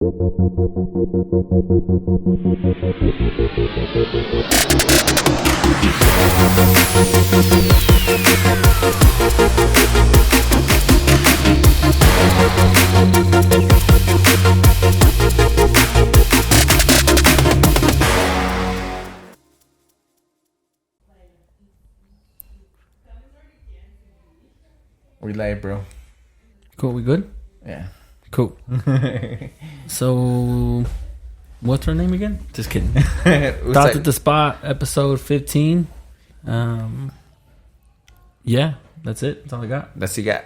We live, bro. Cool, we good? Yeah. Cool. So, what's her name again? Just kidding. Thoughts at the Spot, episode 15. Yeah, that's it. That's all I got. That's you got.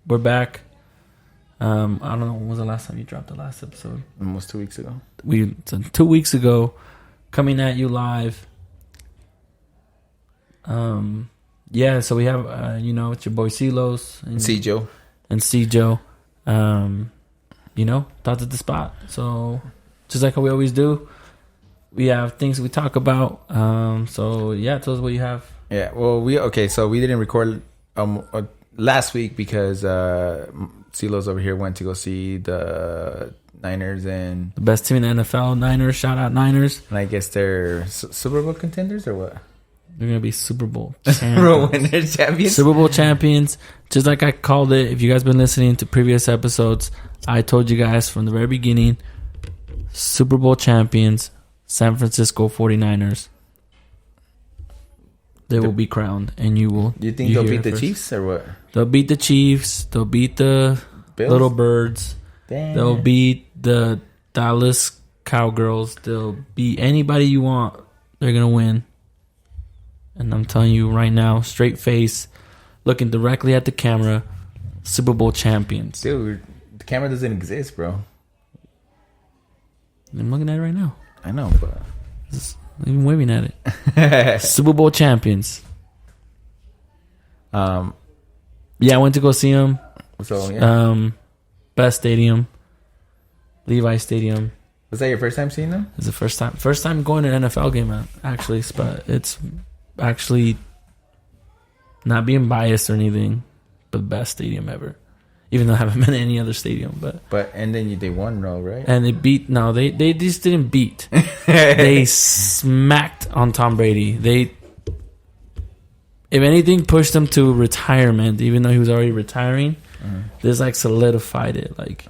We're back. I don't know, when was the last time you dropped the last episode? Almost 2 weeks ago. 2 weeks ago, coming at you live. Yeah, so we have, it's your boy Silos. And Joe. And Joe. Thoughts at the Spot. So, just like how we always do, we have things we talk about. So, yeah, tell us what you have. Yeah, well, so we didn't record last week because Silos over here went to go see the Niners and... The best team in the NFL, Niners. Shout out Niners. And I guess they're Super Bowl contenders or what? They're going to be Super Bowl champions. Super Bowl champions. Just like I called it. If you guys been listening to previous episodes, I told you guys from the very beginning, Super Bowl champions, San Francisco 49ers. They will be crowned, and you will... You think they'll beat the Chiefs or what? They'll beat the Chiefs. They'll beat the Bills? Little Birds. Damn. They'll beat the Dallas Cowgirls. They'll beat anybody you want. They're going to win. And I'm telling you right now, straight face, looking directly at the camera, Super Bowl champions. Dude, the camera doesn't exist, bro. I'm looking at it right now. I know, but... I'm even waving at it. Super Bowl champions. Yeah, I went to go see them. So, yeah. Best stadium. Levi Stadium. Was that your first time seeing them? It's the first time. First time going to an NFL game, actually. But it's actually not being biased or anything, but the best stadium ever. Even though I haven't been to any other stadium, and then they won, right? And they beat. No, they just didn't beat. They smacked on Tom Brady. They, if anything, pushed him to retirement, even though he was already retiring. This solidified it. Like,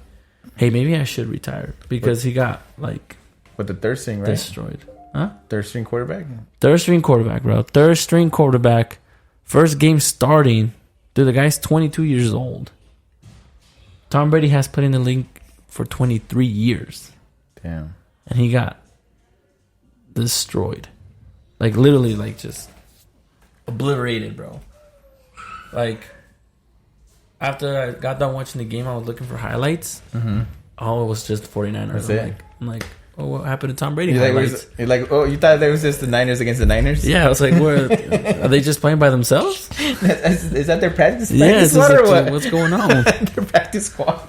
hey, maybe I should retire because he got with the third string, right? Destroyed. Huh? Third string quarterback. Third string quarterback, bro. Third string quarterback. First game starting. Dude, the guy's 22 years old. Tom Brady has put in the league for 23 years. Damn. And he got destroyed. Literally, just obliterated, bro. After I got done watching the game, I was looking for highlights. Mm-hmm. Oh, it was just 49ers. I'm like, oh, what happened to Tom Brady? You're like, oh, you thought that was just the Niners against the Niners? Yeah, I was like, what? Are they just playing by themselves? Is that their practice squad or what? What's going on? Their practice squad.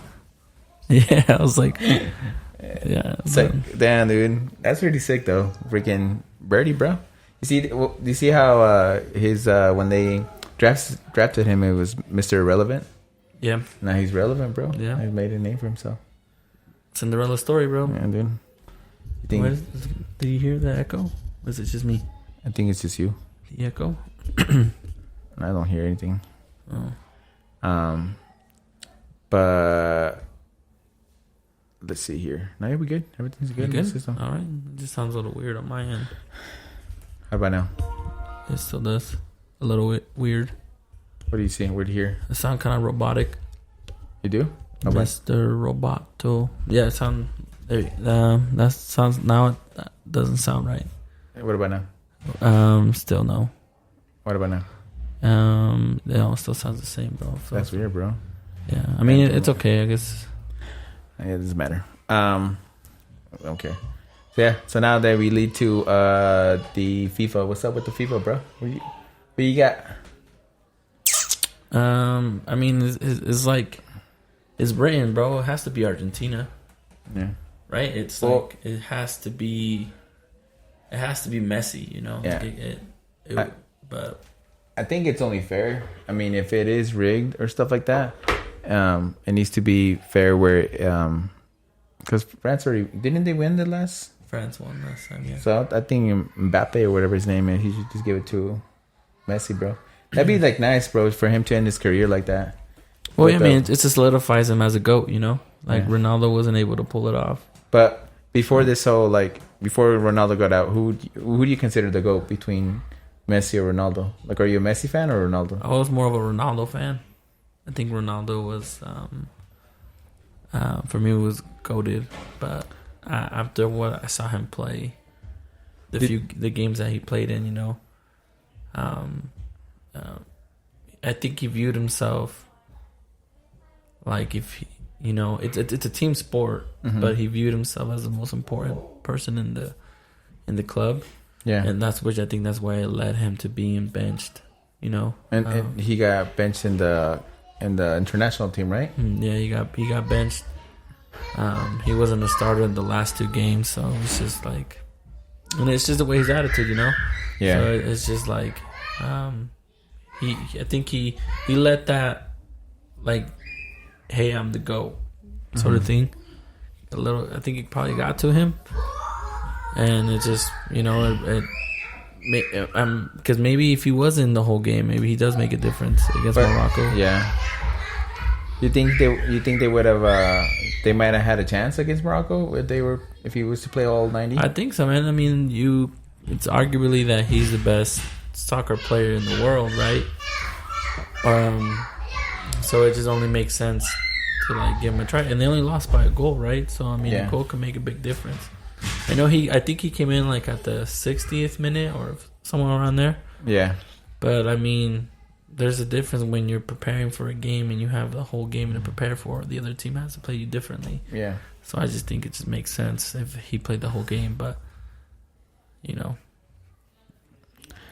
Yeah, I was like, yeah. It's damn, dude. That's pretty sick, though. Freaking Birdie, bro. Do you see how his when they drafted him, it was Mr. Irrelevant? Yeah. Now he's relevant, bro. Yeah. He's made a name for himself. Cinderella story, bro. Yeah, dude. Did you hear the echo? Or is it just me? I think it's just you. The echo? I don't hear anything. Oh. But let's see here. No, we good. Everything's good. You good? All right. It just sounds a little weird on my end. How about now? It still does. A little bit weird. What do you see? What do you hear? It sounds kind of robotic. You do? Mr. Roboto. Yeah, it sounds... that sounds... Now it doesn't sound right. What about now? Still no. What about now? It all still sounds the same, bro. So, that's weird, bro. Yeah, I mean it's okay, I guess. Yeah, it doesn't matter. Okay. So now that we lead to the FIFA. What's up with the FIFA, bro? What you got? I mean, it's it's Britain, bro. It has to be Argentina. Yeah. Right? It's it has to be Messi, you know. Yeah. But I think it's only fair. I mean, if it is rigged or stuff like that, it needs to be fair where because France already didn't they win the last. France won last time, yeah. So I think Mbappe or whatever his name is, he should just give it to Messi, bro. That'd be like nice, bro, for him to end his career like that. Well, yeah, I mean, it just solidifies him as a GOAT, you know? Like, yeah. Ronaldo wasn't able to pull it off. But before this whole, like, before Ronaldo got out, who do you consider the GOAT between Messi or Ronaldo? Like, are you a Messi fan or Ronaldo? I was more of a Ronaldo fan. I think Ronaldo was, for me, was GOATed. But after what I saw him play, the games that he played in, you know, I think he viewed himself like if he, you know, it's a team sport, but he viewed himself as the most important person in the club. Yeah, and that's why it led him to being benched. You know, and he got benched in the international team, right? Yeah, he got benched. He wasn't a starter in the last 2 games, so it's just like, and it's just the way his attitude, you know. Yeah, so it's just like, I think he let that, like, hey, I'm the GOAT sort of thing. I think it probably got to him, and it just, you know, because maybe if he was in the whole game, maybe he does make a difference against Morocco. Yeah. You think they would have they might have had a chance against Morocco if he was to play all 90? I think so, man. I mean, it's arguably that he's the best soccer player in the world, right? So it just only makes sense to, like, give him a try. And they only lost by a goal, right? So I mean, a goal can make a big difference. I think he came in like at the 60th minute or somewhere around there. Yeah. But I mean, there's a difference when you're preparing for a game and you have the whole game to prepare for. The other team has to play you differently. Yeah. So I just think it just makes sense if he played the whole game. But, you know,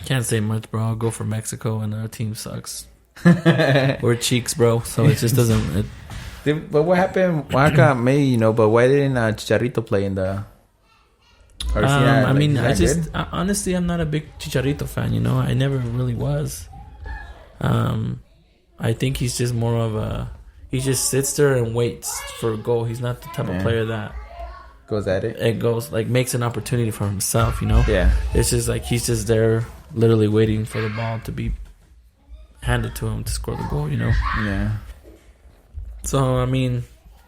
can't say much, bro. I'll go for Mexico and our team sucks. We're cheeks, bro. So it just doesn't. But what happened? Waka may, you know, but why didn't Chicharito play in the? I mean, honestly, I'm not a big Chicharito fan. You know, I never really was. I think he's just more of he just sits there and waits for a goal. He's not the type of player that goes at it. It goes, like, makes an opportunity for himself, you know? Yeah. It's just like he's just there literally waiting for the ball to be handed to him to score the goal, you know? Yeah. So, I mean,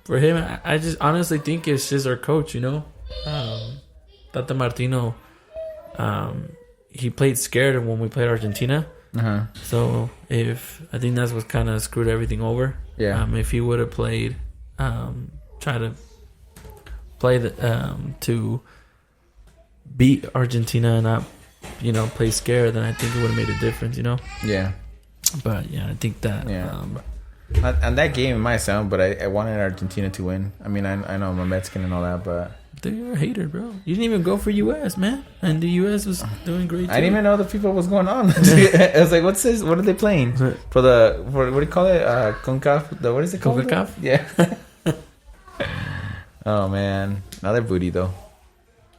for him, I just honestly think it's just our coach, you know? Tata Martino, he played scared when we played Argentina. So I think that's what kind of screwed everything over. Yeah. If he would have played, try to play to beat Argentina and not, you know, play scared, then I think it would have made a difference, you know. Yeah. But yeah, I think that. Yeah. On that game, it might sound, but I wanted Argentina to win. I mean, I know I'm a Mexican and all that, but. They're a hater, bro. You didn't even go for U.S., man. And the U.S. was doing great, too. I didn't even know the FIFA was going on. I was like, what's this? What are they playing? For what do you call it? CONCACAF? What is it called? CONCACAF? Yeah. Oh, man. Another booty, though.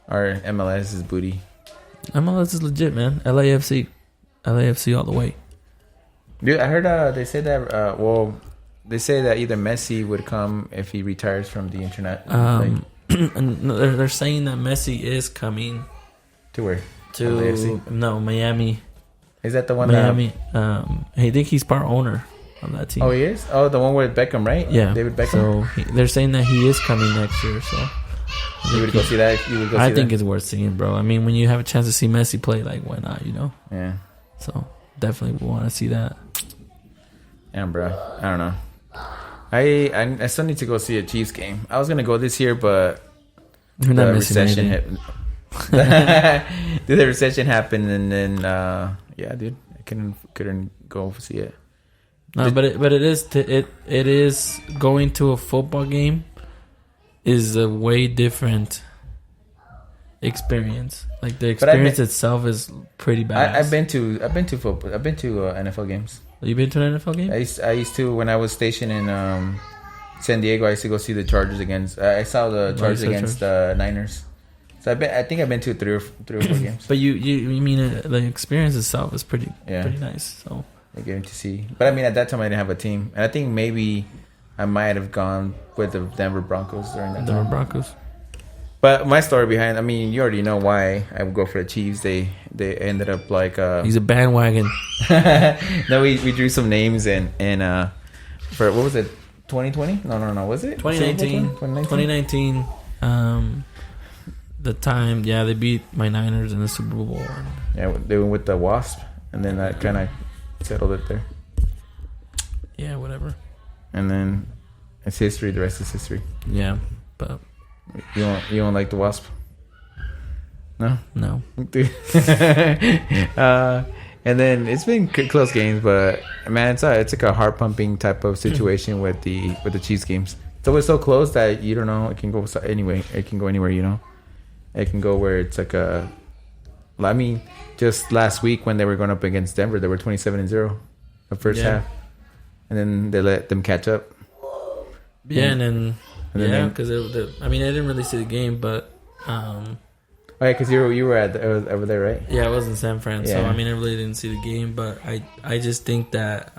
Our MLS is booty. MLS is legit, man. LAFC. LAFC all the way. Dude, I heard they say that, they say that either Messi would come if he retires from the internet. And they're saying that Messi is coming to where? To Miami. Is that the one? Miami. I think he's part owner on that team. Oh, he is. Oh, the one with Beckham, right? Yeah, David Beckham. So they're saying that he is coming next year. So you would go see that. You would go. I think it's worth seeing, bro. I mean, when you have a chance to see Messi play, like, why not? You know? Yeah. So definitely want to see that. Yeah, bro. I don't know. I still need to go see a Chiefs game. I was gonna go this year, but the recession hit. The recession happened, and then dude, I couldn't go see it. No, but it is going to a football game is a way different experience. Like, the experience itself is pretty bad. I've been to football. I've been to NFL games. You been to an NFL game? I used to, when I was stationed in San Diego. I used to go see the Chargers against. I saw the Chargers against the Niners. So I think I've been to three or four games. But you mean the experience itself is pretty nice. So I getting to see. But I mean, at that time I didn't have a team, and I think maybe I might have gone with the Denver Broncos during that Denver time. Broncos. But my story behind, I mean, you already know why I would go for the Chiefs. They ended up like He's a bandwagon. no, we drew some names and for what was it, 2020? No, was it 2019? 2019. The time, they beat my Niners in the Super Bowl. Yeah, they went with the Wasp, and then that kind of settled it there. Yeah, whatever. And then it's history. The rest is history. Yeah, but you don't like the Wasp? No. And then it's been close games, but man, it's like a heart pumping type of situation with the Chiefs games. It's always so close that you don't know. It can go anyway. It can go anywhere. It can go where it's like a. I mean, just last week when they were going up against Denver, they were 27-0 the first half, and then they let them catch up. Yeah, and then because I mean, I didn't really see the game, but. Oh, yeah, because you were over there, right? Yeah, I was in San Fran, so I mean, I really didn't see the game, but I just think that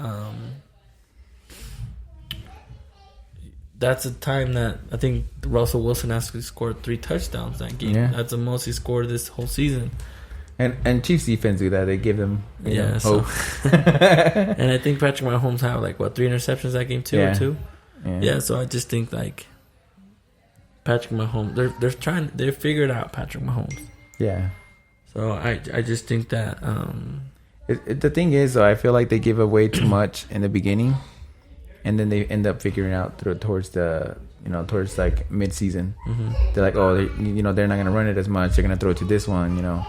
that's a time that I think Russell Wilson actually scored 3 touchdowns that game. Yeah. That's the most he scored this whole season. And Chiefs defense do that; they give them hope. And I think Patrick Mahomes had 3 interceptions that game too, or 2. Yeah, so I just think Patrick Mahomes, they figured out Patrick Mahomes. Yeah. So I just think that the thing is, though, I feel like they give away too much in the beginning, and then they end up figuring out towards like mid-season. Mm-hmm. They're like, they're not gonna run it as much. They're gonna throw it to this one.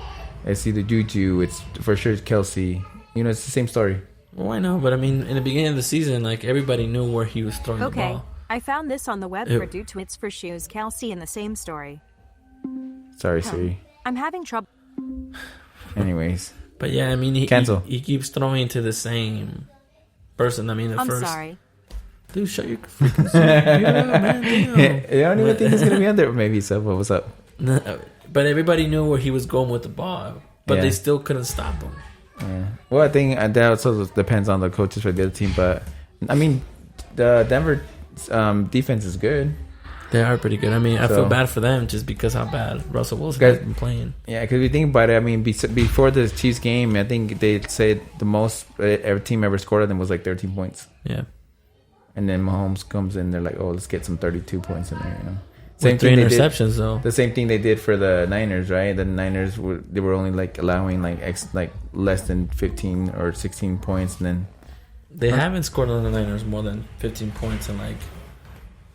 It's either Juju. It's for sure it's Kelsey. It's the same story. Well, I know, but I mean, in the beginning of the season, everybody knew where he was throwing the ball. I found this on the web for Due Twits for Shoes. Kelsey in the same story. Sorry, Siri. I'm having trouble. Anyways. But yeah, I mean, cancel. He keeps throwing to the same person. I mean, I'm sorry. Dude, shut your freaking man. I don't even think he's going to be on there. Maybe so. What's up? No, but everybody knew where he was going with the ball. But they still couldn't stop him. Yeah. Well, I think that also depends on the coaches for the other team. But, I mean, the Denver defense is good. They are pretty good. I mean, I feel bad for them just because how bad Russell Wilson has been playing. Yeah, because we think about it. I mean, before the Chiefs game, I think they said the most every team ever scored on them was 13 points. Yeah. And then Mahomes comes in, they're like, let's get some 32 points in there, Same 3 interceptions, though. The same thing they did for the Niners, right? The Niners were only allowing less than 15 or 16 points, and then they haven't scored on the Niners more than 15 points in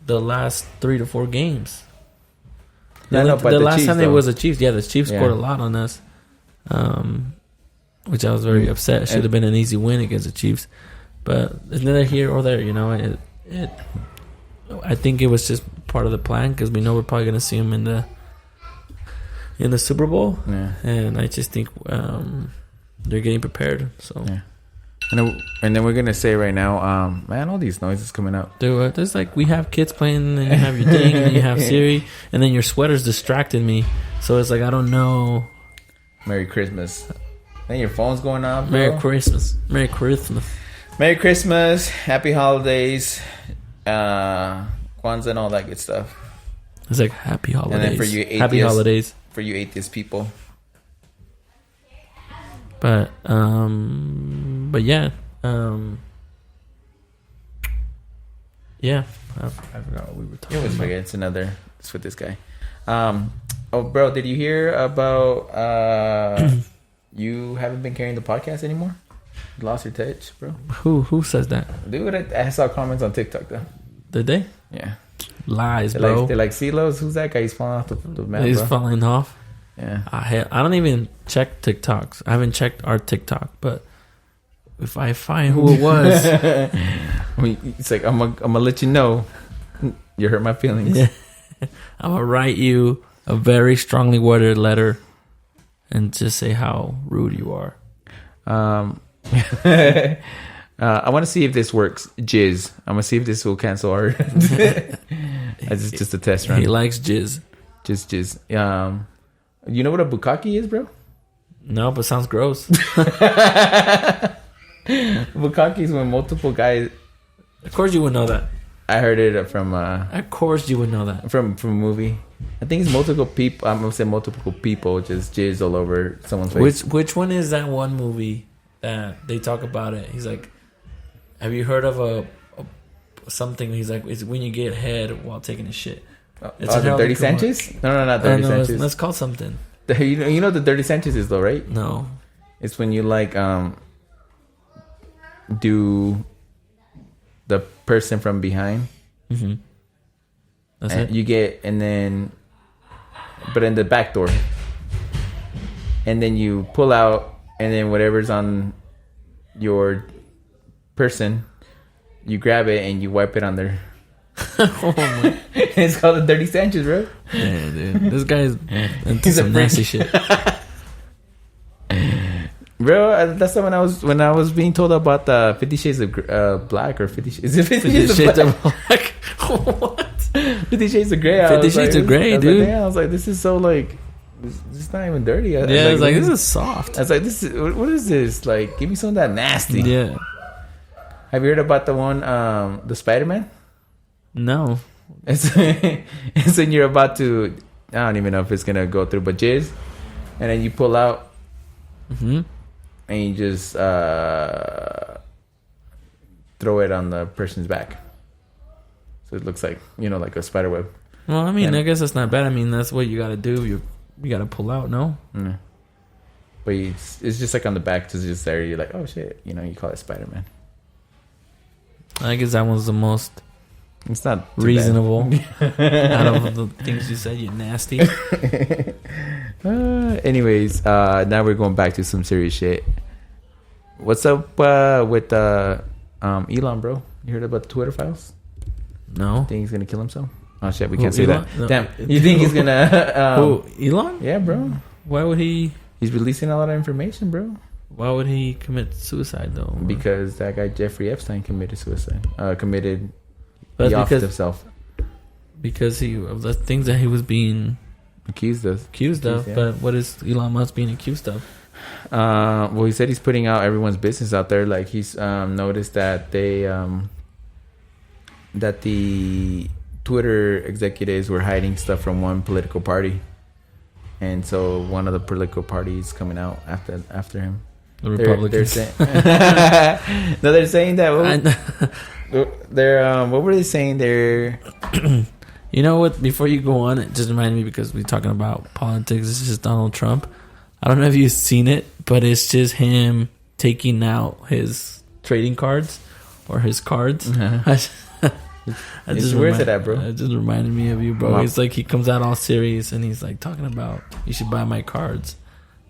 the last 3 to 4 games. The last Chiefs, time it was the Chiefs. Yeah, the Chiefs scored a lot on us, which I was very upset. It should have been an easy win against the Chiefs, but it's neither here or there. I think it was just part of the plan because we know we're probably going to see them in the Super Bowl, and I just think they're getting prepared. So. Yeah. And then we're gonna say right now, man, all these noises coming up. Dude, there's we have kids playing, and you have your thing, and then you have Siri, and then your sweater's distracted me. So it's I don't know. Merry Christmas. Then your phone's going off. Merry Christmas. Merry Christmas. Merry Christmas. Happy holidays. Kwanzaa and all that good stuff. It's happy holidays. And then for you atheists, happy holidays. For you atheist people. But yeah, yeah. I forgot what we were talking about. Forget it's with this guy. Bro, did you hear about you haven't been carrying the podcast anymore? You lost your touch, bro. Who says that? Dude, I saw comments on TikTok though. Did they? Yeah. Lies, bro. They're like, CeeLo's, who's that guy? He's falling off the map. He's falling off. Yeah, I don't even check TikToks. I haven't checked our TikTok, but if I find who it was, it's I'm gonna let you know. You hurt my feelings. Yeah. I'm gonna write you a very strongly worded letter and just say how rude you are. I want to see if this works. Jizz. I'm gonna see if this will cancel our. It's just a test run. He likes jizz. Jizz. You know what a bukkake is, bro? No, but sounds gross. Bukkake is when multiple guys. Of course, you would know that. I heard it from Of course, you would know that. from a movie. I think it's multiple people. I'm gonna say multiple people just jizz all over someone's face. Which one is that one movie that they talk about it? He's like, have you heard of a something? He's like, it's when you get head while taking a shit. It's the Dirty Sanchez? No, not Dirty Sanchez. That's called something. You know the Dirty Sanchez is though, right? No. It's when you like do the person from behind. Mm-hmm. That's and it. You get but in the back door, and then you pull out, and then whatever's on your person, you grab it and you wipe it on there. Oh my. It's called the Dirty Sanchez, bro. Yeah, dude. This guy is into some nasty shit. Bro, that's when I was being told about the 50 Shades of Black or 50 Shades. Is it 50 Shades of Black? What? 50 Shades of Grey. 50 Shades of Grey, dude. I was like, this is so like, it's not even dirty. Yeah, I was like, this is soft. I was like, what is this? Like, give me some of that nasty. Yeah. Have you heard about the one, the Spider-Man? No. It's when you're about to, I don't even know if it's gonna go through, but jizz, and then you pull out, and you just throw it on the person's back, so it looks like like a spider web. Well, I mean, I guess that's not bad. I mean, that's what you got to do. You got to pull out, no? Mm. But it's just like on the back, it's just there. You're like, oh shit, you call it Spider-Man. I guess that was the most. It's not reasonable out of the things you said. You nasty. Anyways, now we're going back to some serious shit. What's up with Elon, bro? You heard about the Twitter files? No. Think he's gonna kill himself? Oh shit, we can't say Elon? that. No. Damn, you think he's gonna? Who, Elon? Yeah, bro. Why would he? He's releasing a lot of information, bro. Why would he commit suicide though? Because that guy Jeffrey Epstein committed suicide. But he offed himself because of the things that he was being accused of. Yeah. But what is Elon Musk being accused of? Well, he said he's putting out everyone's business out there. Like he's noticed that that the Twitter executives were hiding stuff from one political party, and so one of the political parties coming out after him. The Republicans. They're saying that. They're what were they saying? They're you know what? Before you go on, it just reminded me because we're talking about politics. It's just Donald Trump. I don't know if you've seen it, but it's just him taking out his trading cards or his cards. Where's it at, bro? It just reminded me of you, bro. It's like he comes out all serious and he's like talking about you should buy my cards.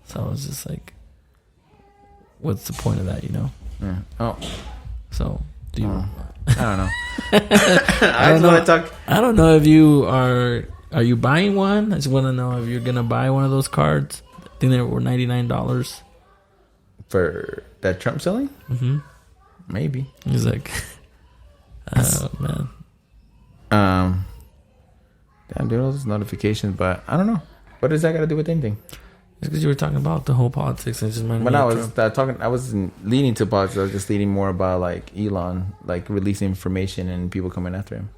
So I was just like, what's the point of that? Yeah. Oh, so do you? I don't know. I don't know. I don't know if you are you buying one? I just want to know if you're gonna buy one of those cards. I think they were $99 for that Trump selling. Mm-hmm. Maybe he's like, oh man. Damn, dude, all those notifications, but I don't know. What does that got to do with anything? It's because you were talking about the whole politics and just when I was talking, I wasn't leading to politics. I was just leading more about like Elon, like releasing information and people coming after him.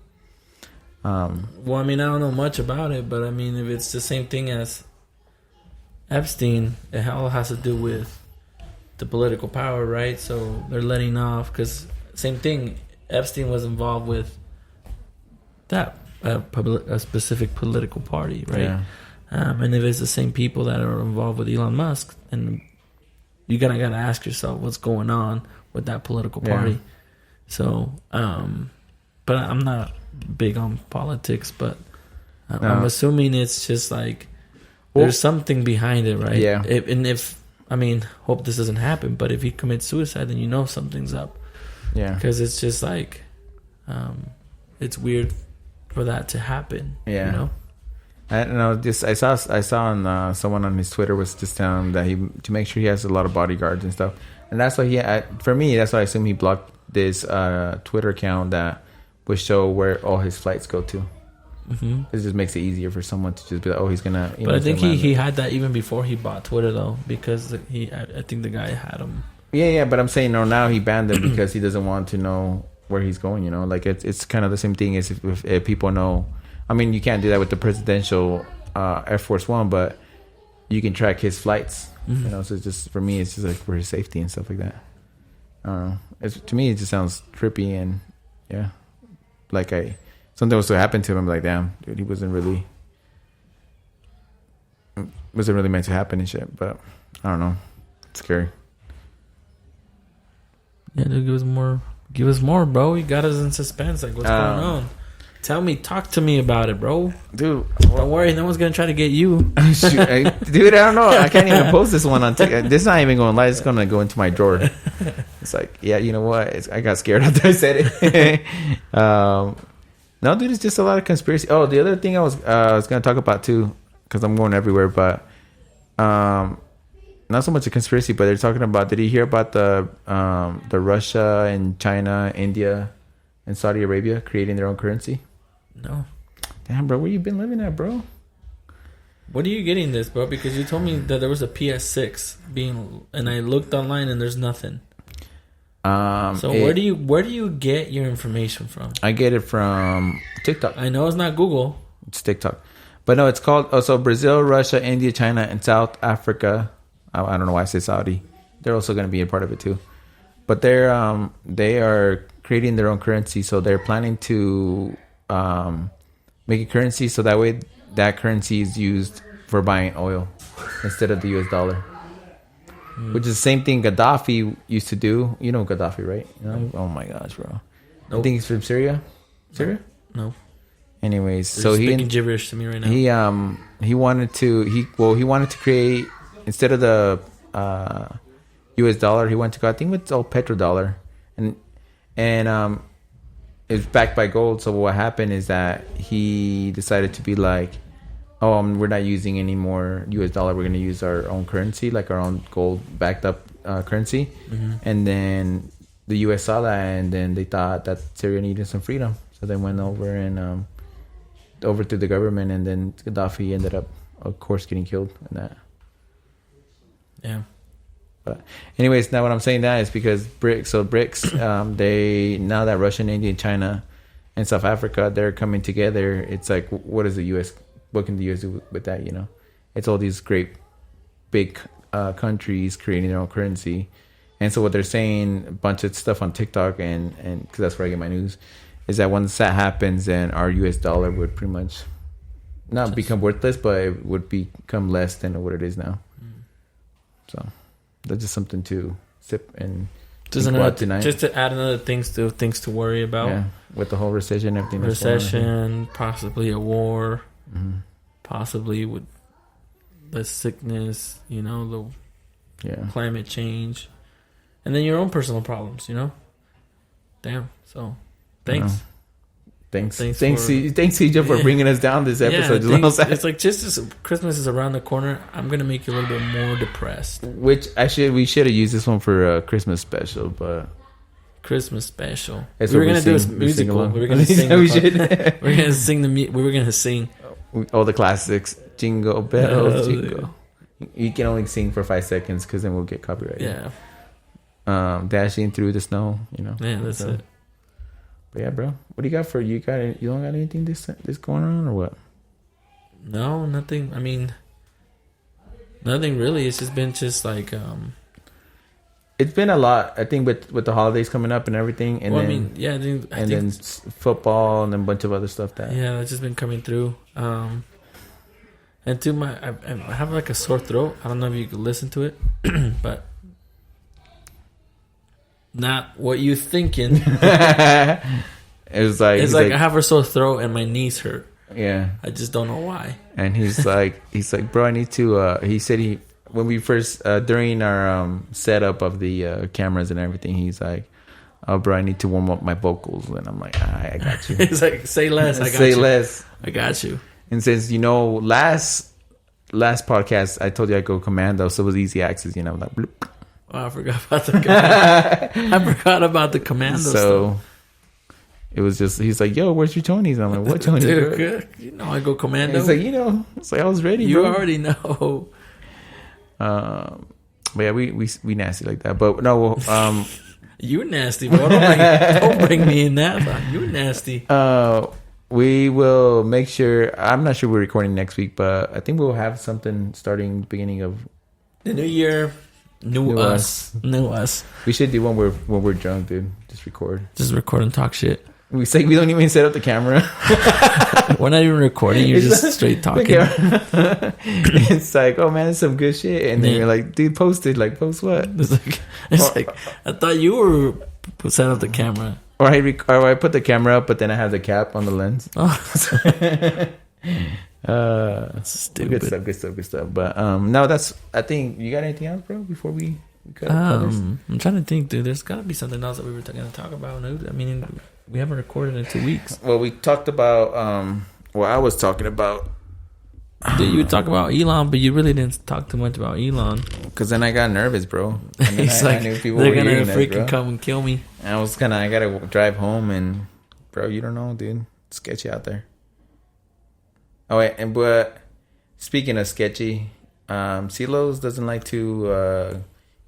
Well, I mean, I don't know much about it, but I mean, if it's the same thing as Epstein, it all has to do with the political power, right? So they're letting off because same thing. Epstein was involved with that a specific political party, right? Yeah. And if it's the same people that are involved with Elon Musk, and you gotta ask yourself what's going on with that political party. Yeah. So, but I'm not big on politics, but I'm assuming it's just like there's something behind it, right? Yeah. Hope this doesn't happen, but if he commits suicide, then something's up. Yeah. Because it's just like, it's weird for that to happen. Yeah. I don't know. I saw on someone on his Twitter was just telling him that to make sure he has a lot of bodyguards and stuff, and that's why for me that's why I assume he blocked this Twitter account that would show where all his flights go to. Mm-hmm. It just makes it easier for someone to just be like, oh, he's gonna. But I think he had that even before he bought Twitter though, because I think the guy had him. Yeah, but I'm saying no. Now he banned them because he doesn't want to know where he's going. You know, like it's kind of the same thing as if people know. I mean, you can't do that with the presidential Air Force One, but you can track his flights. Mm-hmm. You know, so it's just for me, it's just like for his safety and stuff like that. I don't know. To me, it just sounds trippy and yeah, like something was to happen to him. I'm like, damn, dude, he wasn't really meant to happen and shit. But I don't know, it's scary. Yeah, dude, give us more, bro. You got us in suspense. Like, what's going on? Talk to me about it, bro. Dude, don't worry, no one's gonna try to get you. Dude, I don't know. I can't even post this one on TikTok. This is not even going live. It's gonna go into my drawer. It's like, yeah, you know what? I got scared after I said it. No, dude, it's just a lot of conspiracy. Oh, the other thing I was gonna talk about too, because I'm going everywhere, but not so much a conspiracy, but they're talking about. Did you hear about the Russia and China, India, and Saudi Arabia creating their own currency? No. Damn, bro, where you been living at, bro? What are you getting this, bro? Because you told me that there was a PS6 and I looked online and there's nothing. Where do you get your information from? I get it from TikTok. I know it's not Google. It's TikTok, but no, it's called also Brazil, Russia, India, China, and South Africa. I don't know why I say Saudi. They're also going to be a part of it too, but they are creating their own currency. So they're planning to make a currency so that way that currency is used for buying oil instead of the US dollar. Which is the same thing Gaddafi used to do. You know Gaddafi, right? You know? Oh my gosh, bro. Nope. I think he's from Syria. Syria? No. Anyways, so he's speaking gibberish to me right now. He wanted to create, instead of the US dollar, he wanted to go, I think it's all petrodollar. And it's backed by gold. So what happened is that he decided to be like, we're not using any more US dollar. We're going to use our own currency, like our own gold backed up currency. Mm-hmm. And then the US saw that, and then they thought that Syria needed some freedom. So they went over and overthrew the government, and then Gaddafi ended up, of course, getting killed in that. Yeah. But anyways, now what I'm saying that is because BRICS, they, now that Russia, India, China, and South Africa, they're coming together. It's like, what can the U.S. do with that? You know, it's all these great big countries creating their own currency. And so what they're saying, a bunch of stuff on TikTok, and because that's where I get my news, is that once that happens, then our U.S. dollar would pretty much not become worthless, but it would become less than what it is now. So that's just something to sip and think about tonight. Just to add another things to worry about. Yeah, with the whole recession, everything. Recession, possibly a war, possibly with the sickness, the climate change, and then your own personal problems. Damn. So, thanks. Thanks, CJ, for bringing us down this episode. It's like just as Christmas is around the corner, I'm gonna make you a little bit more depressed. Which we should have used this one for a Christmas special, but Christmas special. We were gonna do a musical. We were gonna sing. We were gonna sing all the classics. Jingle bells, jingle. You can only sing for 5 seconds because then we'll get copyrighted. Yeah. Dashing through the snow. Yeah, that's it. But yeah, bro, what do you got for you? You don't got anything this going on or what? No, nothing. I mean, nothing really. It's just been like. It's been a lot, I think, with the holidays coming up and everything, and then football and then a bunch of other stuff that's just been coming through. And to I have like a sore throat. I don't know if you could listen to it, but. Not what you thinking. It's like I have a sore throat and my knees hurt. Yeah, I just don't know why. And he's like, bro, I need to. He said when we first during our setup of the cameras and everything, he's like, oh, bro, I need to warm up my vocals, and I'm like, I got you. He's like, say less. I got say you. Less. I got you. And since last podcast I told you I go commando, so it was easy access. Like. Bloop. Oh, I forgot about the commando. I forgot about the commando stuff. It was just, he's like, yo, where's your Tonys? I'm like, what Tonys? Dude, good. I go commando. And he's like, it's like I was ready, you bro. already know. But yeah, we nasty like that. But no, You nasty, bro. Don't bring me in that. You nasty. We will make sure. I'm not sure we're recording next week, but I think we'll have something starting beginning of the new year. New us. We should do one when we're drunk, dude. Just record And talk shit. We don't even set up the camera. We're not even recording. You're just straight talking. It's like, oh man, it's some good shit, and then you're like, dude, post it. Like, post what? It's like I thought you were set up the camera. Or I put the camera up, but then I have the cap on the lens. Stupid. Good stuff. But no, I think you got anything else, bro? Before we cut. I'm trying to think, dude. There's got to be something else that we were going to talk about, dude. I mean, we haven't recorded in 2 weeks. Well, we talked about. I was talking about. Dude, you would talk about Elon, but you really didn't talk too much about Elon. Because then I got nervous, bro. And He's I like, knew people they're were gonna hearing freaking this, come and kill me. And I gotta drive home, and bro, you don't know, dude. It's sketchy out there. Oh wait, but speaking of sketchy, Silos doesn't like to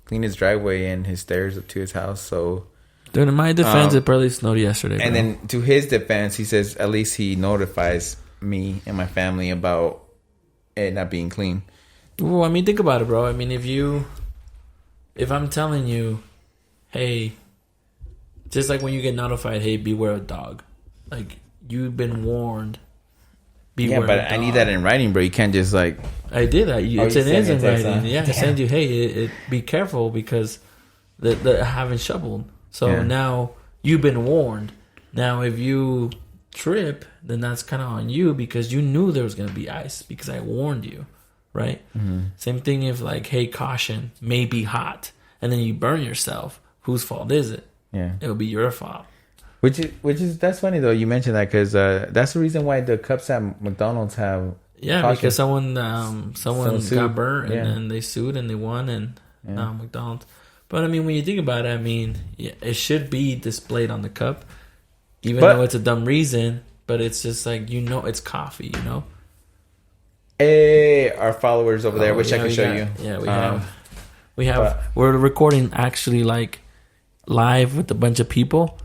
clean his driveway and his stairs up to his house. So, dude, in my defense, it probably snowed yesterday. And bro. then to his defense, he says at least he notifies me and my family about it not being clean. Well, I mean, think about it, bro. I mean, if I'm telling you, hey, just like when you get notified, hey, beware a dog. Like, you've been warned. Yeah, but I need that in writing, bro. You can't just like... I did that. It's in writing. Yeah, I send you, hey, be careful because the haven't shoveled. So now you've been warned. Now, if you trip, then that's kind of on you because you knew there was going to be ice because I warned you, right? Mm-hmm. Same thing if like, hey, caution, may be hot, and then you burn yourself. Whose fault is it? Yeah, it'll be your fault. Which is that's funny though. You mentioned that because that's the reason why the cups at McDonald's have caution. Because someone got burnt and they sued and they won and McDonald's. But I mean, when you think about it, I mean, it should be displayed on the cup, even though it's a dumb reason. But it's just like it's coffee, Hey, our followers over there. Wish I could show you. Yeah, we have. We're recording actually like live with a bunch of people.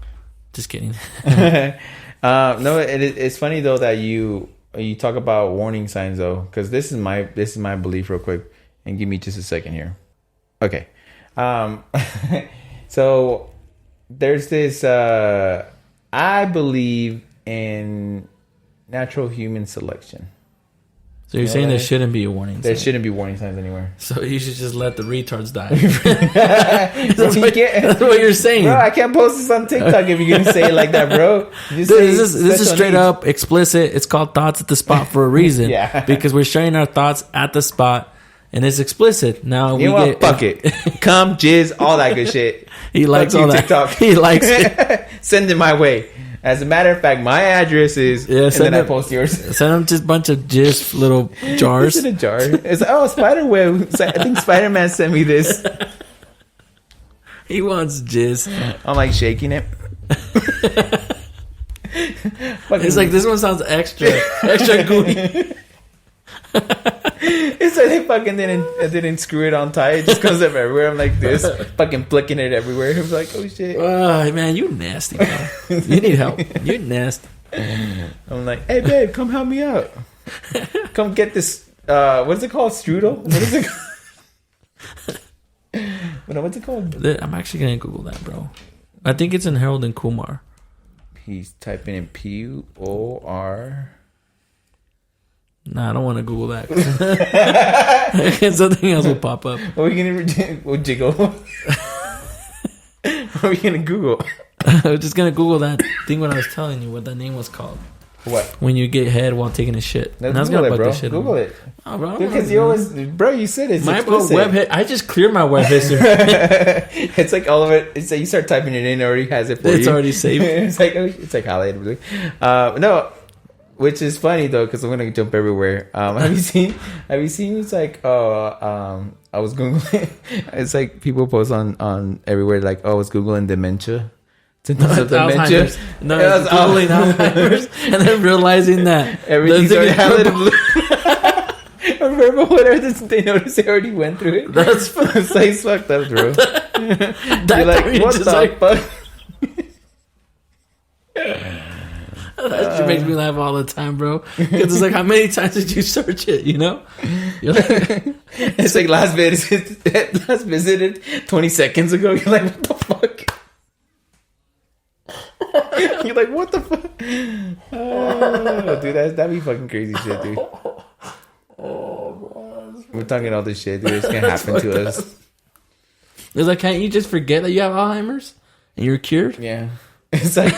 Just kidding. No, it's funny though that you talk about warning signs though, because this is my belief real quick, and give me just a second here. Okay, so there's this. I believe in natural human selection. So you're saying there shouldn't be a warning sign? There shouldn't be warning signs anywhere. So you should just let the retards die. That's what you're saying. Bro, I can't post this on TikTok if you're going to say it like that, bro. Dude, this is straight up explicit. It's called Thoughts at the Spot for a reason. Yeah. Because we're sharing our thoughts at the spot, and it's explicit. Now fuck it. Come, jizz, all that good shit. He likes all that. TikTok. He likes it. Send it my way. As a matter of fact, my address is, and then I post yours. Send them just a bunch of jizz little jars. It's in a jar. It's Spiderweb. I think Spider-Man sent me this. He wants jizz. I'm like shaking it. It's like, this one sounds extra gooey. It's like they fucking didn't screw it on tight. It just comes up everywhere. I'm like this, fucking flicking it everywhere. I'm like, oh shit. Oh man, you nasty, man. You need help. You're nasty. I'm like, hey babe, come help me out. Come get this. What is it called? Strudel? What is it called? What's it called? I'm actually gonna Google that, bro. I think it's in Harold and Kumar. He's typing in POR. Nah, I don't want to Google that. Something else will pop up. What are we gonna we'll jiggle? What are we gonna Google? I was just gonna Google that thing when I was telling you what that name was called. What? When you get head while taking a shit. No, Google it, bro. Google it. Oh, bro. Because you always, bro, you said it's my explicit. web. I just cleared my web history. It's like all of it. It's like you start typing it in, it already has it for you. It's already saved. It's like highlighted. No. Which is funny though, because I'm gonna jump everywhere. Have you seen? It's like, I was googling. It's like people post on everywhere, like, I was googling dementia. Dementia. No, it was googling Alzheimer's, and then realizing that everything's already highlighted. Remember whatever they noticed they already went through it. That's it's like fucked up, bro. You're like, what the fuck? That shit makes me laugh all the time, bro. Because it's like, how many times did you search it? You know, you're like, it's like last visited 20 seconds ago. You're like, what the fuck? You're like, what the fuck? Oh, dude, that'd be fucking crazy shit, dude. We're talking all this shit, dude. It's gonna happen to us. It's like, can't you just forget that you have Alzheimer's and you're cured? Yeah. It's like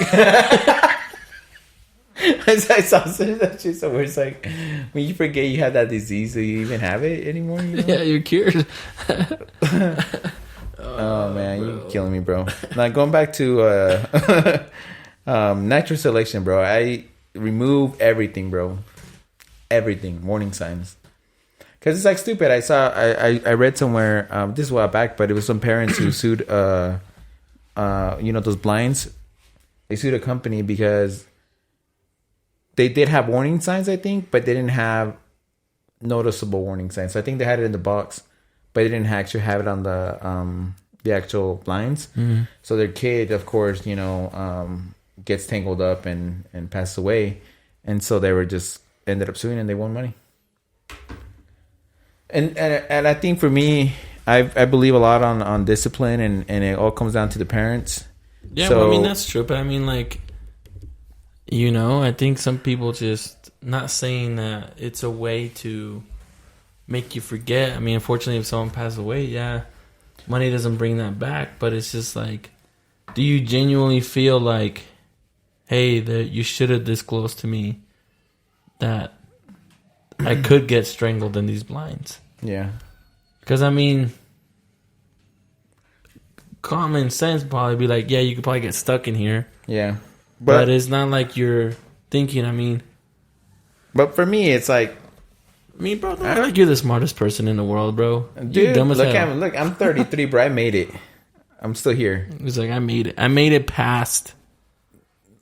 I saw that shit somewhere. It's like when you forget you have that disease, so you even have it anymore. You know? Yeah, you're cured. Oh man, you're killing me, bro. Now going back to natural selection, bro. I remove everything, bro. Everything, warning signs. Because it's like stupid. I read somewhere, this is a while back, but it was some parents who sued, those blinds. They sued a company because they did have warning signs, I think, but they didn't have noticeable warning signs. So I think they had it in the box, but they didn't actually have it on the actual blinds. Mm-hmm. So their kid, of course, gets tangled up and passes away. And so they were just ended up suing and they won money. And I think for me, I believe a lot on discipline and it all comes down to the parents. Yeah, so, well, I mean, that's true. But I mean, like, I think some people just not saying that it's a way to make you forget. I mean, unfortunately, if someone passes away, yeah, money doesn't bring that back. But it's just like, do you genuinely feel like, hey, that you should have disclosed to me that I could get strangled in these blinds? Yeah. Because, I mean, common sense probably be like, yeah, you could probably get stuck in here. Yeah. But it's not like you're thinking, I mean. But for me, it's like. I mean, bro, don't act like you're the smartest person in the world, bro. Dude, you're dumb as hell. Look, I'm 33, bro. I made it. I'm still here. It's like, I made it. I made it past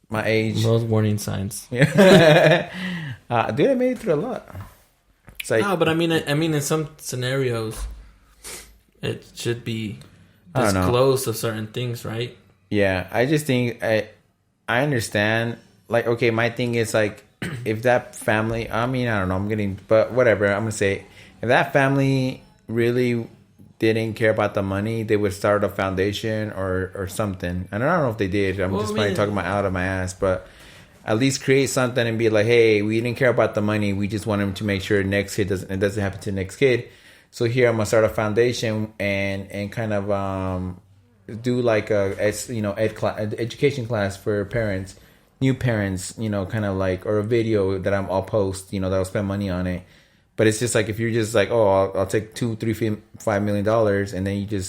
my age. Those warning signs. Yeah. Dude, I made it through a lot. It's like, no, but I mean, in some scenarios, it should be disclosed of certain things, right? Yeah, I just think I understand. Like, okay, my thing is like, if that family, I mean, I don't know, but whatever, I'm gonna say, if that family really didn't care about the money, they would start a foundation or something. And I don't know if they did. I'm just probably talking about out of my ass, but at least create something and be like, hey, we didn't care about the money. We just want them to make sure next kid it doesn't happen to the next kid. So here I'm gonna start a foundation and kind of do like education class for parents, new parents, kind of like, or a video that I'll post, that I'll spend money on it. But it's just like, if you're just like, oh, I'll take $2, $3, $5 million, and then you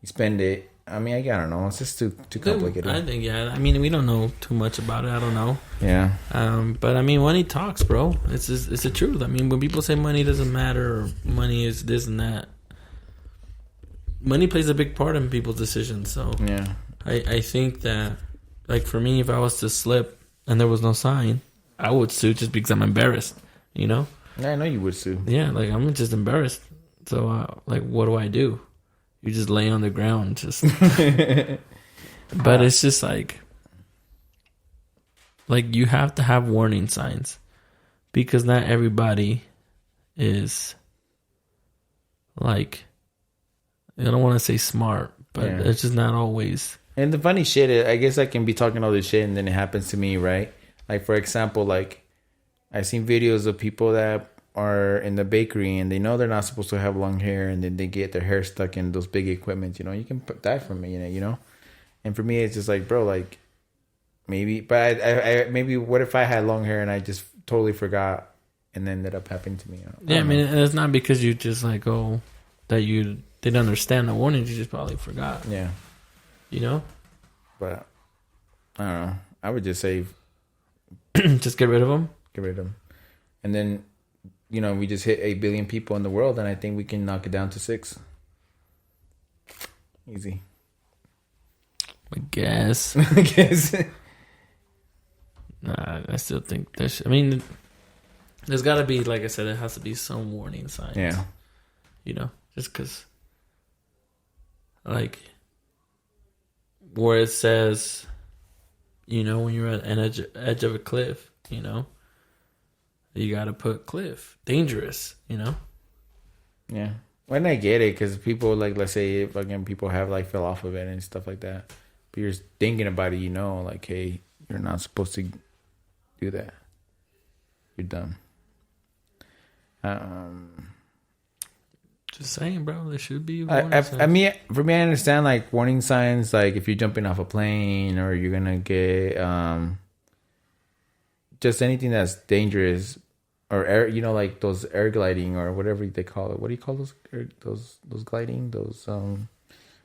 spend it. I mean, I don't know. It's just too complicated. I think, yeah. I mean, we don't know too much about it. I don't know. Yeah. But I mean, money talks, bro. It's the truth. I mean, when people say money doesn't matter or money is this and that, money plays a big part in people's decisions. So yeah, I think that, like, for me, if I was to slip and there was no sign, I would sue just because I'm embarrassed. Yeah, I know you would sue. Yeah, like, I'm just embarrassed. So, like, what do? You just lay on the ground, just. But it's just like you have to have warning signs, because not everybody is like, I don't want to say smart, but it's just not always. And the funny shit is, I guess I can be talking all this shit and then it happens to me, right? Like, for example, like, I've seen videos of people that are in the bakery and they know they're not supposed to have long hair, and then they get their hair stuck in those big equipment. You can die from it, And for me, it's just like, bro, like, maybe, but I maybe, what if I had long hair and I just totally forgot and then ended up happening to me? I mean, it's not because you just like, that you didn't understand the warnings. You just probably forgot. Yeah. But I don't know. I would just say, just get rid of them. Get rid of them, and then. We just hit 8 billion people in the world, and I think we can knock it down to 6. Easy. I guess. Nah, I still think there's got to be, like I said, it has to be some warning signs. Yeah. Just because. like where it says, you know, when you're at an edge of a cliff, you know, you got to put cliff, dangerous, you know. Yeah. When I get it, because people, like, let's say fucking people have like fell off of it and stuff like that, but you're thinking about it, you know, like, hey, you're not supposed to do that. You're dumb. Just saying, bro. There should be. I mean, for me, I understand like warning signs, like if you're jumping off a plane or you're gonna get just anything that's dangerous, or air, you know, like those air gliding or whatever they call it. What do you call those? Those gliding, those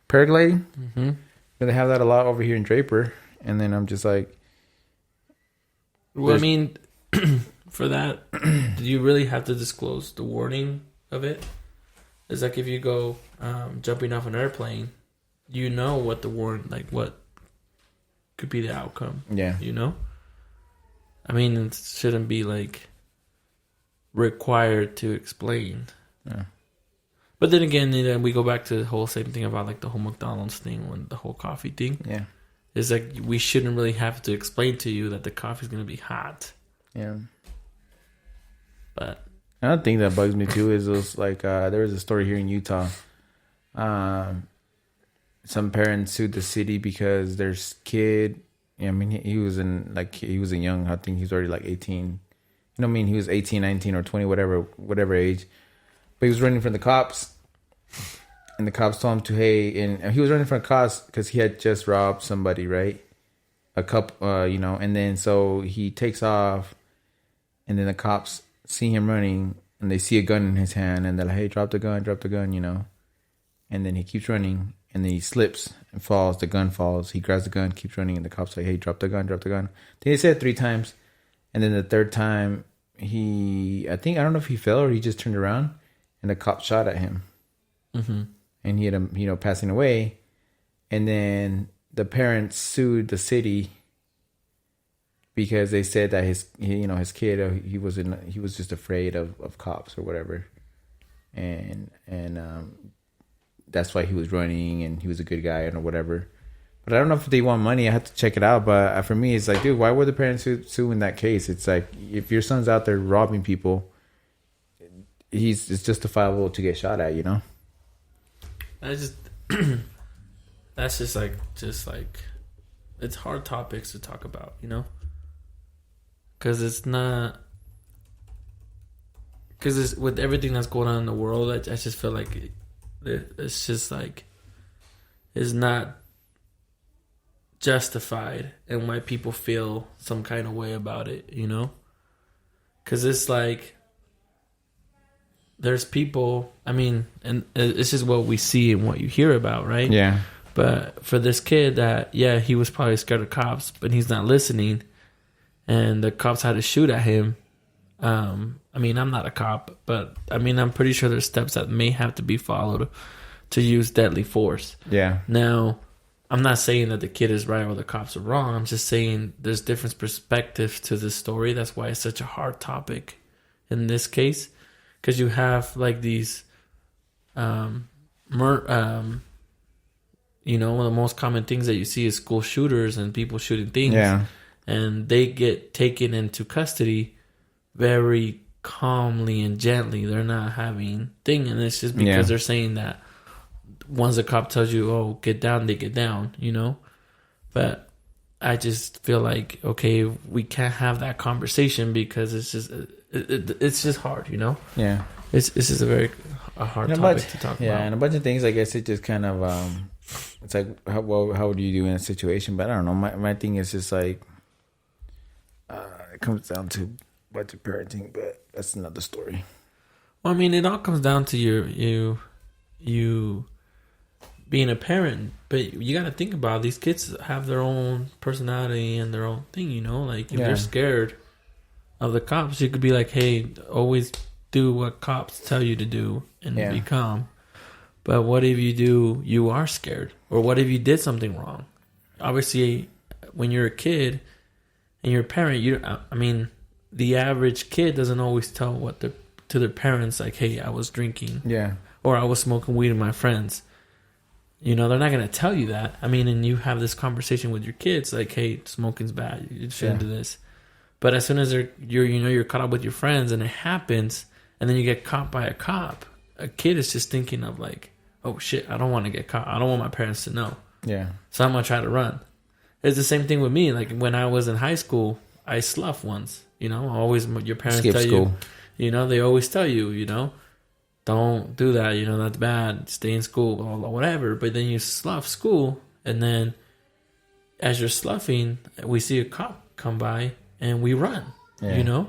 paragliding. Mm-hmm. They have that a lot over here in Draper, and then I'm just like, well, I mean, for that, do you really have to disclose the warning of it? It's like if you go jumping off an airplane, you know what the like what could be the outcome. yeah, You know? I mean, it shouldn't be like required to explain. yeah, But then again, you know, we go back to the whole same thing about like the whole McDonald's thing, when the whole coffee thing. yeah, It's like we shouldn't really have to explain to you that the coffee's going to be hot. yeah. But Another thing that bugs me too is those like there was a story here in Utah. Some parents sued the city because their kid. I mean, he was in young. I think he was already like 18. You know, what I mean, he was 18, 19, or 20, whatever age. But he was running from the cops, and the cops told him to and he was running from the cops because he had just robbed somebody, right? A couple, you know, and then so he takes off, and then the cops see him running, and they see a gun in his hand, and they're like, hey, drop the gun, you know. And then he keeps running, and then he slips and falls. The gun falls. He grabs the gun, keeps running, and the cops like, hey, drop the gun. Then he said it 3 times, and then the third time, I don't know if he fell or he just turned around, and the cop shot at him. mm-hmm. And he had him, you know, passing away. And then the parents sued the city because they said that his kid, he was just afraid of cops or whatever, and that's why he was running, and he was a good guy or whatever. But I don't know if they want money. I have to check it out. But for me, it's like, dude, why were the parents sue in that case? It's like, if your son's out there robbing people, it's justifiable to get shot at, you know. That's just like it's hard topics to talk about, you know. Because it's with everything that's going on in the world, I just feel like it's just like it's not justified, and why people feel some kind of way about it, you know. Because it's like there's people, I mean, and it's just what we see and what you hear about, right? Yeah. But for this kid that, yeah, he was probably scared of cops, but he's not listening, and the cops had to shoot at him. I mean, I'm not a cop, but I mean, I'm pretty sure there's steps that may have to be followed to use deadly force. Yeah. Now, I'm not saying that the kid is right or the cops are wrong. I'm just saying there's different perspectives to this story. That's why it's such a hard topic in this case, because you have like these, you know, one of the most common things that you see is school shooters and people shooting things. Yeah. And they get taken into custody very calmly and gently. They're not having thing, and it's just because they're saying that once the cop tells you, "Oh, get down," they get down, you know. But I just feel like, okay, we can't have that conversation because it's just hard, you know. Yeah, it's just a hard topic to talk about. Yeah, and a bunch of things. I guess it just kind of it's like how would you do in a situation? But I don't know. My thing is just like it comes down to a bunch of parenting, but that's another story. Well, I mean, it all comes down to you being a parent, but you got to think about it. These kids have their own personality and their own thing, you know. Like if they're scared of the cops, you could be like, "Hey, always do what cops tell you to do and be calm." But what if you are scared, or what if you did something wrong? Obviously, when you're a kid and you're a parent, I mean, the average kid doesn't always tell to their parents, like, "Hey, I was drinking," or "I was smoking weed with my friends." You know, they're not going to tell you that. I mean, and you have this conversation with your kids, like, hey, smoking's bad. You shouldn't do this. But as soon as you're caught up with your friends and it happens, and then you get caught by a cop, a kid is just thinking of like, oh shit, I don't want to get caught. I don't want my parents to know. Yeah. So I'm going to try to run. It's the same thing with me. Like when I was in high school, I sloughed once. You know, always your parents Skip tell school. you, they always tell you, don't do that. That's bad. Stay in school, or whatever. But then you slough school, and then as you're sloughing, we see a cop come by, and we run. Yeah.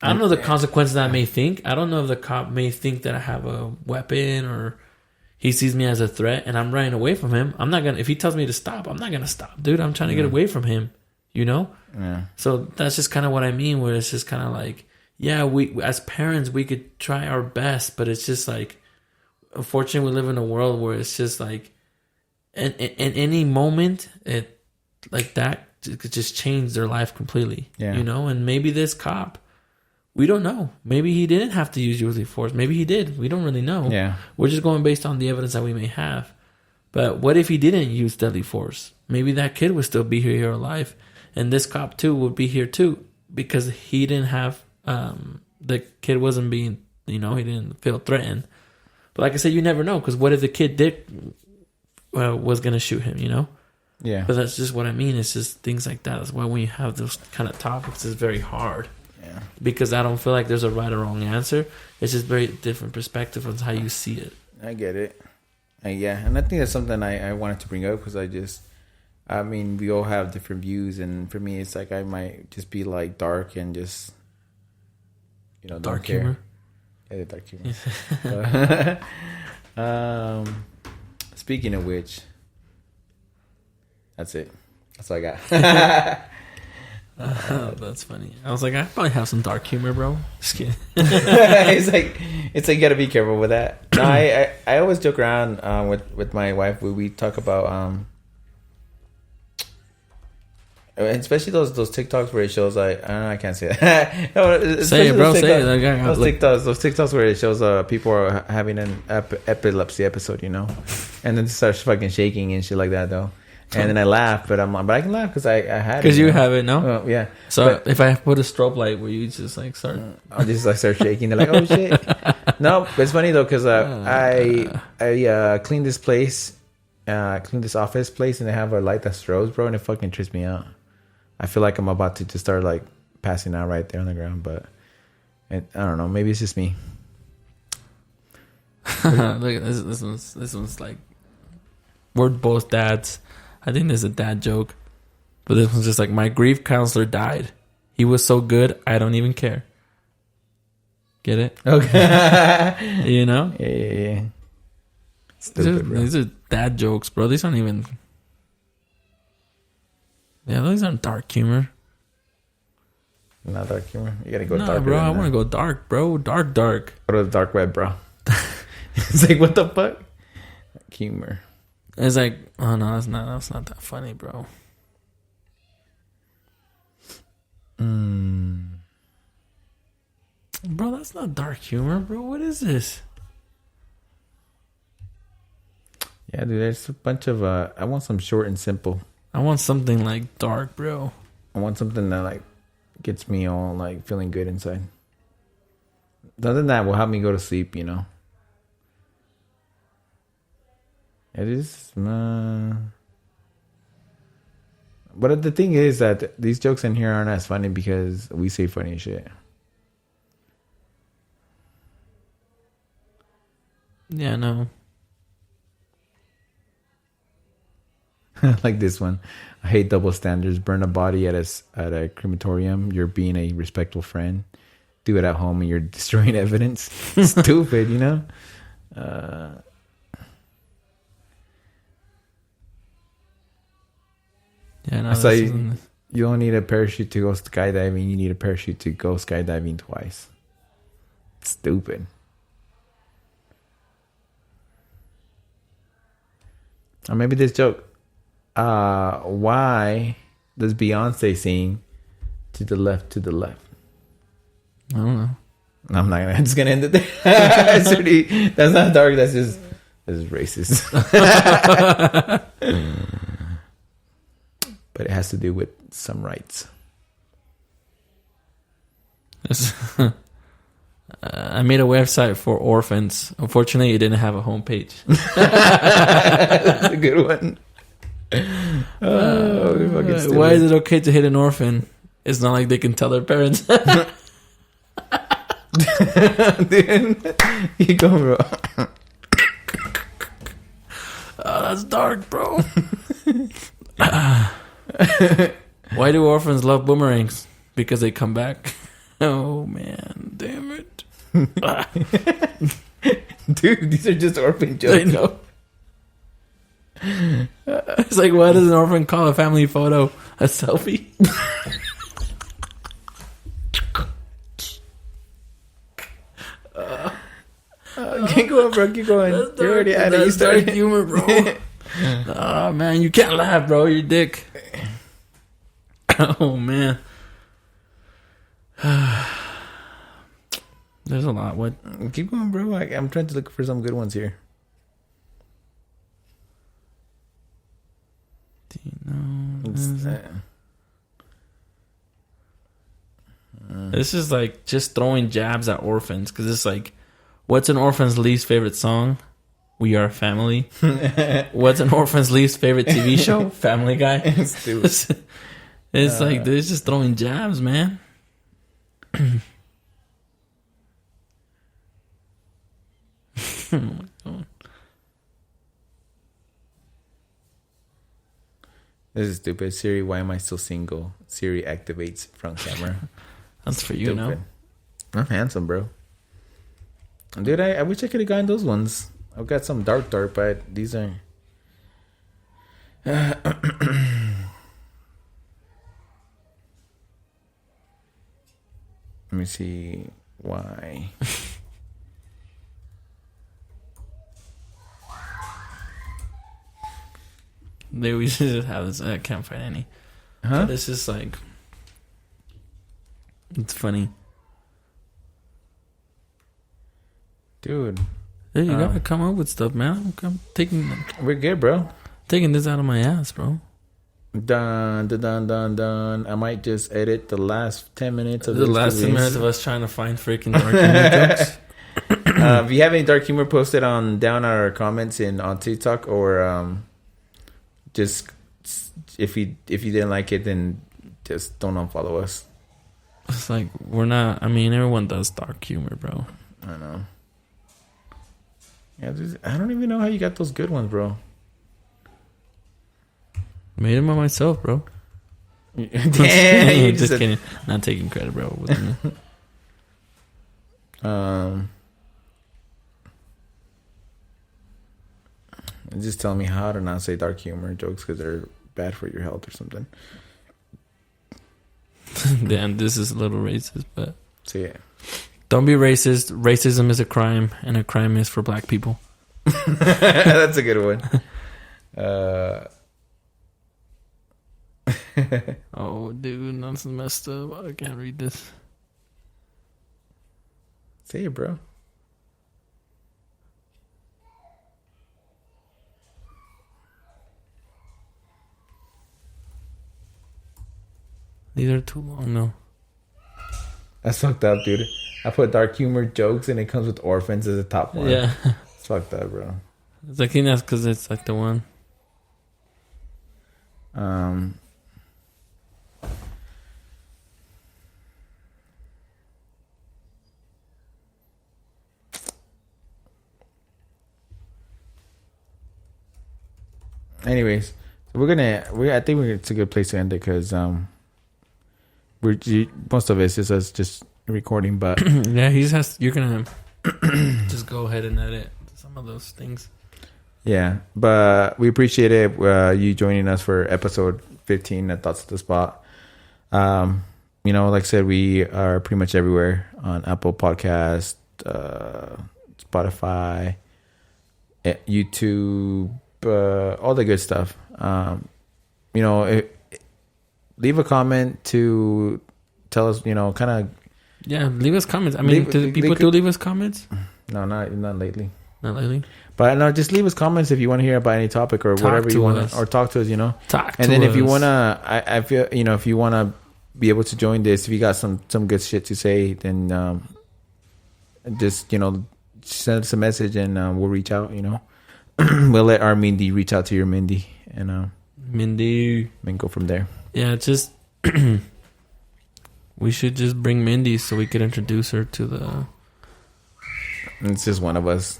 I don't know the consequences I may think. I don't know if the cop may think that I have a weapon or he sees me as a threat and I'm running away from him. I'm not going to, if he tells me to stop, I'm not going to stop, dude. I'm trying to get away from him, Yeah. So that's just kind of what I mean, where it's just kind of like, yeah, we, as parents, we could try our best, but it's just like, unfortunately, we live in a world where it's just like, in any moment, it like that could just change their life completely, and maybe this cop, we don't know. Maybe he didn't have to use deadly force. Maybe he did. We don't really know. Yeah. We're just going based on the evidence that we may have. But what if he didn't use deadly force? Maybe that kid would still be here alive. And this cop, too, would be here, too. Because he didn't have... the kid wasn't being... he didn't feel threatened. But like I said, you never know. Because what if the kid was going to shoot him, Yeah. But that's just what I mean. It's just things like that. That's why when you have those kind of topics, it's very hard. Yeah. Because I don't feel like there's a right or wrong answer. It's just very different perspective on how you see it. I get it. And I think that's something I wanted to bring up because we all have different views, and for me, it's like I might just be like dark and just, don't dark care. humor. Yeah, the dark humor. Speaking of which, that's it. That's all I got. That's funny. I was like, I probably have some dark humor, bro. Just kidding. it's like you gotta be careful with that. No, I always joke around with my wife. We talk about especially those TikToks where it shows like I don't know, I can't say that. No, say it, bro. Say it. Those TikToks where it shows people are having an epilepsy episode, and then it starts fucking shaking and shit like that though. And then I laugh, but I can laugh because I had it. Because you have it, no? Yeah. So if I put a strobe light, will you just like start? I'll just like start shaking. They're like, oh shit. No, but it's funny though because I cleaned this place, cleaned this office place, and they have a light that strobes, bro, and it fucking trips me out. I feel like I'm about to just start like passing out right there on the ground, but I don't know. Maybe it's just me. Look at this. This one's like, we're both dads. I think this is a dad joke. But this one's just like, my grief counselor died. He was so good, I don't even care. Get it? Okay. Yeah. Stupid, These are dad jokes, bro. These aren't even... Yeah, these aren't dark humor. Not dark humor. You gotta go dark. darker. Bro, I want to go dark, bro. Dark. Go to the dark web, bro. It's like, what the fuck? Humor. It's like, oh no, that's not that funny, bro. Bro, that's not dark humor, bro. What is this? Yeah, dude, there's a bunch of I want some short and simple. I want something like dark, bro. I want something that like gets me all like feeling good inside. Something that will help me go to sleep, It is, but the thing is that these jokes in here aren't as funny because we say funny shit. Yeah, no. Like this one. I hate double standards. Burn a body at a crematorium. You're being a respectful friend. Do it at home and you're destroying evidence. Stupid, Yeah, no. So you don't need a parachute to go skydiving. You need a parachute to go skydiving twice. Stupid. Or maybe this joke. Why does Beyonce sing to the left, to the left? I don't know. I'm just gonna end it there. That's not dark. That's just is racist. But it has to do with some rights. I made a website for orphans. Unfortunately, it didn't have a homepage. That's a good one. Why is it okay to hit an orphan? It's not like they can tell their parents. Dude, you go, bro. Oh, that's dark, bro. Why do orphans love boomerangs? Because they come back. Oh, man. Damn it. Dude, these are just orphan jokes. I know. It's like, why does an orphan call a family photo a selfie? Keep going, bro. Keep going. That's You're already at it. That's dark humor, bro. Oh, man. You can't laugh, bro. You're dick. Oh, man. There's a lot. What? Keep going, bro. I'm trying to look for some good ones here. Do you know? This is like just throwing jabs at orphans, because it's like, what's an orphan's least favorite song? We Are Family. What's an orphan's least favorite TV show? Family Guy. It's like they're just throwing jabs, man. Oh my God. This is stupid. Siri, why am I still single? Siri activates front camera. That's for you now. I'm handsome, bro. Dude, I wish I could have gotten those ones. I've got some dark, but these are... Let me see why. They we should just have this. I can't find any. Huh? But it's just like, it's funny. Dude. Hey, you gotta come up with stuff, man. I'm taking We're good, bro. this out of my ass, bro. Done. I might just edit the last 10 minutes of The this last 10 minutes release. of us trying to find freaking dark humor jokes. If you have any dark humor, post it on down our comments on TikTok, or just if you didn't like it, then just don't unfollow us. It's like, we're not, I mean, everyone does dark humor, bro. I know. Yeah, I don't even know how you got those good ones, bro. Made them by myself, bro. Damn, you just kidding. Not taking credit, bro. Just tell me how to not say dark humor jokes because they're bad for your health or something. Damn, this is a little racist, but... So, yeah. Don't be racist. Racism is a crime, and a crime is for black people. That's a good one. Oh, dude, that's messed up. I can't read this. Say it, bro. These are too long, no. That's fucked up, dude. I put dark humor jokes and it comes with orphans as the top one. Yeah. It's fucked up, bro. It's like, that's because it's like the one. Anyways, so I think it's a good place to end it because most of it's just us just recording, but Yeah, you're gonna just go ahead and edit some of those things. yeah, but we appreciate it, you joining us for episode 15 at Thoughts at the Spot. Like I said, we are pretty much everywhere on Apple Podcast, Spotify, YouTube, all the good stuff. Leave a comment to tell us, kind of. Yeah, leave us comments. I mean, do people leave us comments? No, not lately. Not lately. But no, just leave us comments if you want to hear about any topic or whatever you want to, or talk to us. You know, and then if you wanna, I feel if you wanna be able to join this, if you got some good shit to say, then just send us a message and we'll reach out. We'll let our Mindy reach out to your Mindy and Mindy and go from there. Yeah, just we should just bring Mindy so we could introduce her to the. It's just one of us.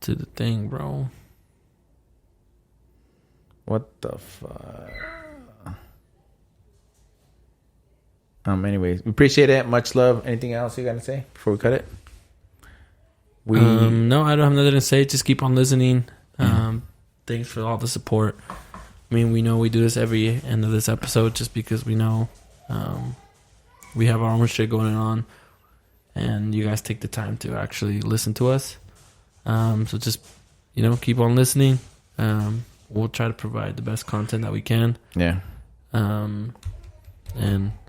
To the thing, bro. What the fuck? Anyways, we appreciate it. Much love. Anything else you got to say before we cut it? No, I don't have nothing to say. Just keep on listening. Thanks for all the support. I mean, we know we do this every end of this episode just because we know we have our own shit going on, and you guys take the time to actually listen to us. So just keep on listening. We'll try to provide the best content that we can. Yeah. And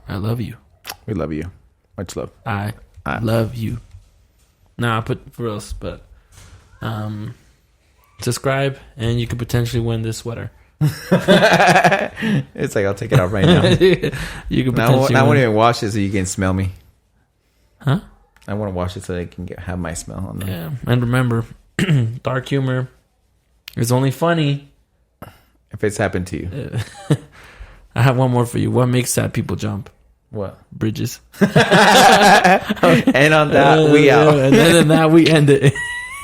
I love you. We love you. Much love. I love you. Nah, I put for us, but subscribe and you could potentially win this sweater. It's like I'll take it off right now. You could I won't even wash it so you can smell me. Huh? I want to wash it so I can have my smell on them. Yeah, and remember, dark humor is only funny if it's happened to you. I have one more for you. What makes sad people jump? What? Bridges. And on that, we out. And then on that, we end it.